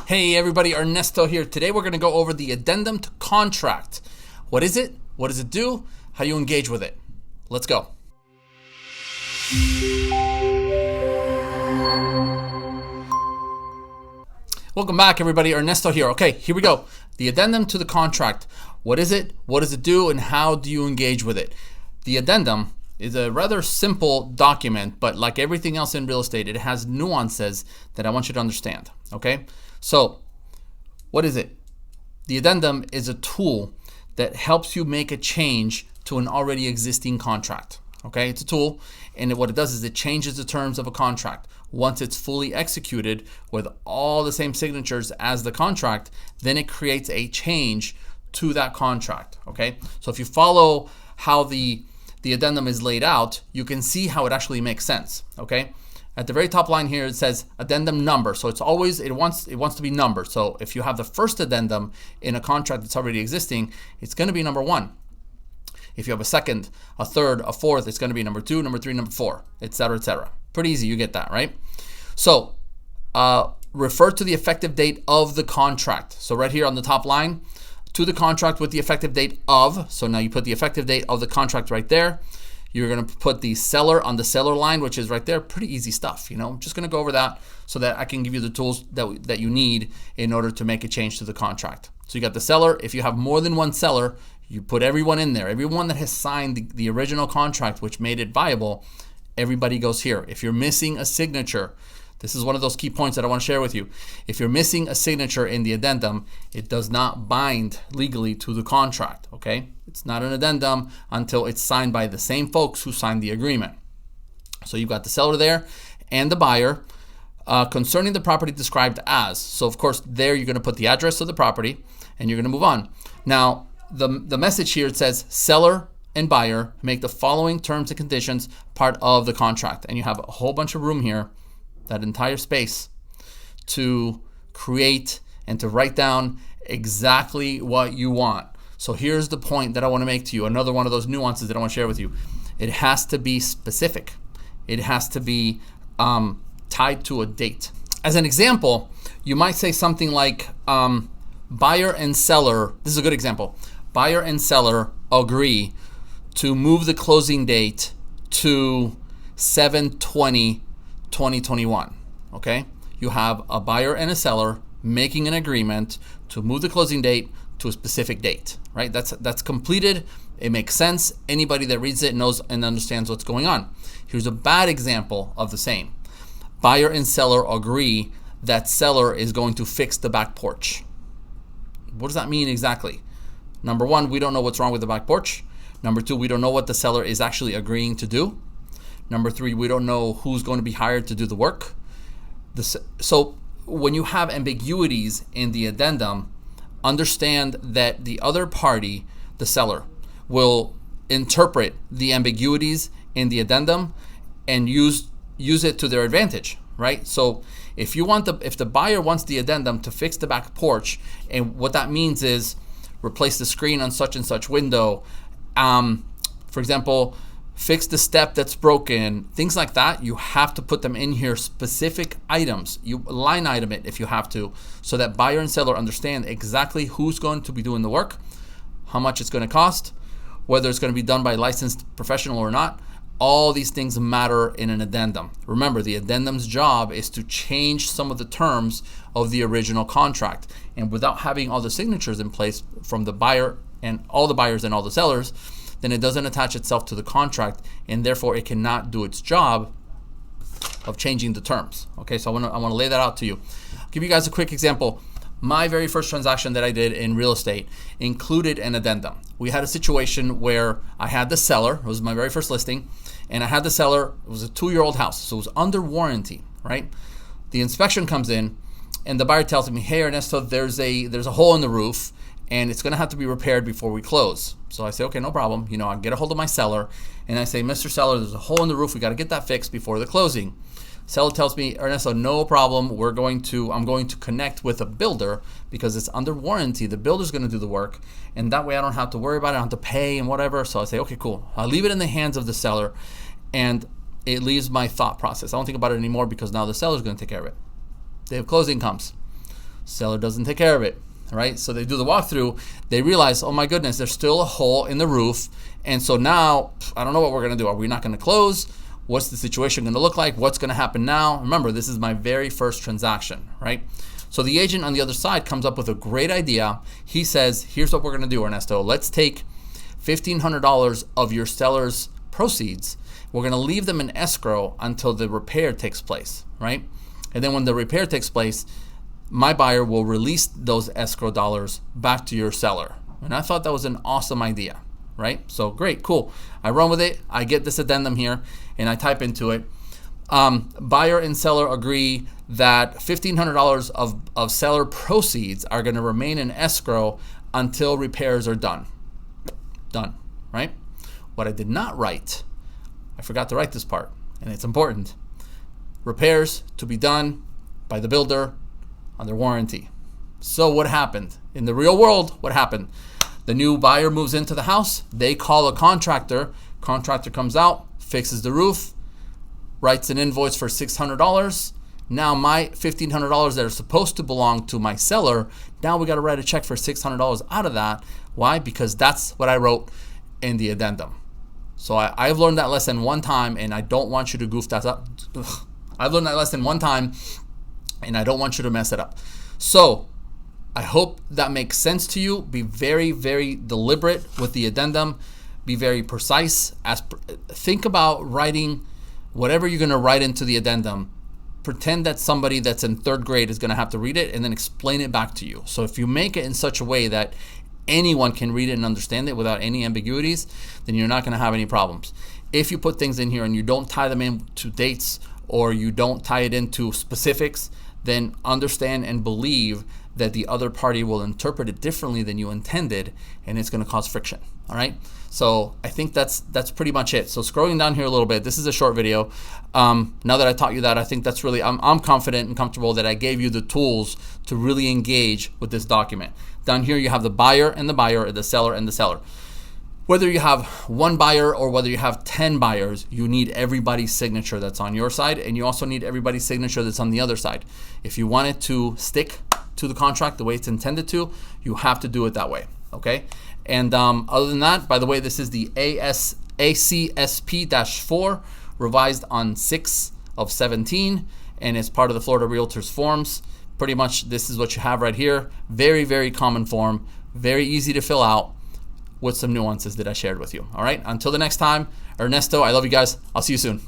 Hey everybody, Ernesto here. Today we're going to go over the addendum to contract. What is it? What does it do? How do you engage with it? Let's go. Welcome back everybody, Ernesto here. Okay, here we go. The addendum to the contract. What is it? What does it do? And how do you engage with it? The addendum is a rather simple document, but like everything else in real estate, it has nuances that I want you to understand. Okay, so what is it? The addendum is a tool that helps you make a change to an already existing contract. Okay, it's a tool, and what it does is it changes the terms of a contract. Once it's fully executed with all the same signatures as the contract, then it creates a change to that contract. Okay, so if you follow how the addendum is laid out, you can see how it actually makes sense. Okay, at the very top line here it says addendum number, so it's always it wants to be numbered. So if you have the first addendum in a contract that's already existing, it's going to be number 1. If you have a second, a third, a fourth, it's going to be number 2, number 3, number 4, etc., etc. Pretty easy, you get that, right? So refer to the effective date of the contract. So right here on the top line, to the contract with the effective date of. So now you put the effective date of the contract right there. You're going to put the seller on the seller line, which is right there. Pretty easy stuff, you know. I'm just going to go over that so that I can give you the tools that you need in order to make a change to the contract. So you got the seller. If you have more than one seller, you put everyone in there. Everyone that has signed the original contract, which made it viable, everybody goes here. If you're missing a signature, this is one of those key points that I want to share with you. If you're missing a signature in the addendum, it does not bind legally to the contract, okay? It's not an addendum until it's signed by the same folks who signed the agreement. So you've got the seller there and the buyer concerning the property described as. So of course there you're going to put the address of the property and you're going to move on. Now the message here, it says seller and buyer make the following terms and conditions part of the contract. And you have a whole bunch of room here, that entire space, to create and to write down exactly what you want. So here's the point that I want to make to you. Another one of those nuances that I want to share with you. It has to be specific. It has to be tied to a date. As an example, you might say something like buyer and seller, this is a good example, buyer and seller agree to move the closing date to 7/20/2021. Okay, you have a buyer and a seller making an agreement to move the closing date to a specific date, right? That's completed. It makes sense. Anybody that reads it knows and understands what's going on. Here's a bad example of the same. Buyer and seller agree that seller is going to fix the back porch. What does that mean exactly? Number 1, we don't know what's wrong with the back porch. Number 2, we don't know what the seller is actually agreeing to do. Number 3, we don't know who's going to be hired to do the work. So when you have ambiguities in the addendum, understand that the other party, the seller, will interpret the ambiguities in the addendum and use it to their advantage, right? So if the buyer wants the addendum to fix the back porch, and what that means is replace the screen on such and such window, for example, fix the step that's broken, things like that, you have to put them in here, specific items. You line item it if you have to, so that buyer and seller understand exactly who's going to be doing the work, how much it's going to cost, whether it's going to be done by a licensed professional or not. All these things matter in an addendum. Remember, the addendum's job is to change some of the terms of the original contract. And without having all the signatures in place from the buyer and all the buyers and all the sellers, then it doesn't attach itself to the contract, and therefore it cannot do its job of changing the terms. Okay, so I want to lay that out to you. I'll give you guys a quick example. My very first transaction that I did in real estate included an addendum. We had a situation where I had the seller, it was my very first listing, and I had the seller, it was a 2-year-old house, so it was under warranty, right? The inspection comes in, and the buyer tells me, hey Ernesto, there's a hole in the roof, and it's gonna have to be repaired before we close. So I say, okay, no problem. You know, I get a hold of my seller, and I say, Mr. Seller, there's a hole in the roof, we gotta get that fixed before the closing. Seller tells me, Ernesto, no problem. I'm going to connect with a builder because it's under warranty. The builder's going to do the work, and that way I don't have to worry about it. I don't have to pay and whatever. So I say, okay, cool. I'll leave it in the hands of the seller, and it leaves my thought process. I don't think about it anymore because now the seller's going to take care of it. Day of closing comes. Seller doesn't take care of it, right? So they do the walkthrough. They realize, oh my goodness, there's still a hole in the roof. And so now, I don't know what we're gonna do. Are we not gonna close? What's the situation gonna look like? What's gonna happen now? Remember, this is my very first transaction, right? So the agent on the other side comes up with a great idea. He says, here's what we're gonna do, Ernesto. Let's take $1,500 of your seller's proceeds. We're gonna leave them in escrow until the repair takes place, right? And then when the repair takes place, my buyer will release those escrow dollars back to your seller. And I thought that was an awesome idea, right? So great, cool. I run with it. I get this addendum here and I type into it. Buyer and seller agree that $1,500 of seller proceeds are going to remain in escrow until repairs are done. Done, right? What I did not write, I forgot to write this part, and it's important. Repairs to be done by the builder under warranty. So what happened? In the real world, what happened? The new buyer moves into the house. They call a contractor. Contractor comes out, fixes the roof, writes an invoice for $600. Now my $1,500 that are supposed to belong to my seller, now we got to write a check for $600 out of that. Why? Because that's what I wrote in the addendum. So I've learned that lesson one time, and I don't want you to goof that up. I've learned that lesson one time, and I don't want you to mess it up. So I hope that makes sense to you. Be very, very deliberate with the addendum. Be very precise. Think about writing whatever you're going to write into the addendum. Pretend that somebody that's in third grade is going to have to read it and then explain it back to you. So if you make it in such a way that anyone can read it and understand it without any ambiguities, then you're not going to have any problems. If you put things in here and you don't tie them into dates or you don't tie it into specifics, then understand and believe that the other party will interpret it differently than you intended, and it's going to cause friction. All right. So I think that's pretty much it. So scrolling down here a little bit, this is a short video. Now that I taught you that, I think that's really, I'm confident and comfortable that I gave you the tools to really engage with this document. Down here you have the buyer and the buyer, the seller and the seller. Whether you have one buyer or whether you have 10 buyers, you need everybody's signature that's on your side, and you also need everybody's signature that's on the other side. If you want it to stick to the contract the way it's intended to, you have to do it that way, okay? And other than that, by the way, this is the ACSP-4 revised on 6/17, and it's part of the Florida Realtors forms. Pretty much this is what you have right here. Very, very common form, very easy to fill out with some nuances that I shared with you. All right, until the next time, Ernesto, I love you guys. I'll see you soon.